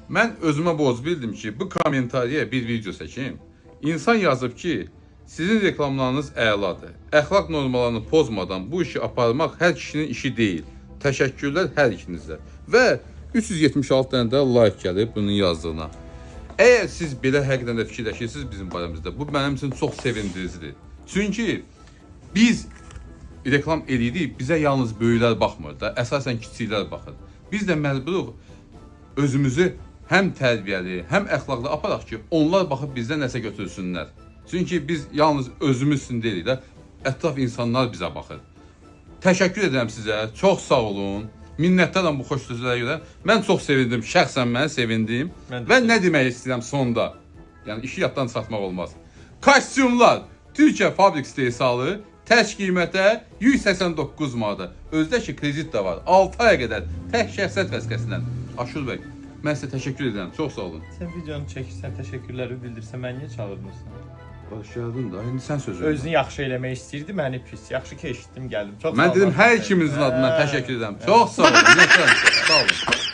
Mən özümə borc bildim ki, bu kommentariyə bir video çəkim. İnsan yazıb ki, sizin reklamlarınız əladır. Əxlaq normalarını pozmadan bu işi aparmaq hər kişinin işi deyil. Təşəkkürlər hər ikinizə. Və 376 dənə də like gəlib bunun yazdığına. Əgər siz belə həqiqətən də fikirləşirsiniz bizim barəmizdə, bu mənim üçün çox sevindiricidir. Çünki biz reklam edirik, bizə yalnız böyüklər baxmır da, əsasən kiçiklər baxır. Biz də məcburuq özümüzü həm tərbiyəli, həm əxlaqlı aparaq ki, onlar baxıb bizdən nəsə götürsünlər. Çünki biz yalnız özümüz üçün deyilik də, ətraf insanlar bizə baxır. Təşəkkür edirəm sizə, çox sağ olun. Minnətdaram bu xoş sözlərə görə. Mən çox sevindim, şəxsən mən sevindim. Və nə demək istəyirəm sonda? Yəni işi yaddan çıxartmaq olmaz. Kostyumlar Türkiyə fabrik istehsalı, tək qiymətə 189 manata. Özdə ki kredit də var. 6 aya qədər tək şəxsiyyət vəsiqəsindən. Aşur bəy, mən sizə təşəkkür edirəm. Çox sağ olun. Sən videonu çəkirsən, təşəkkürləri bildirsən, mən niyə çağırmırsan? Hoş geldin da. İndi sən sözü. Özünü yaxşı eləmək istəyirdi, məni pis. Yaxşı ki eşitdim, gəldim. Çox sağ Mən olun. dedim hər ikimizin adına təşəkkür edirəm. Çox sağ olun. Sağ olun.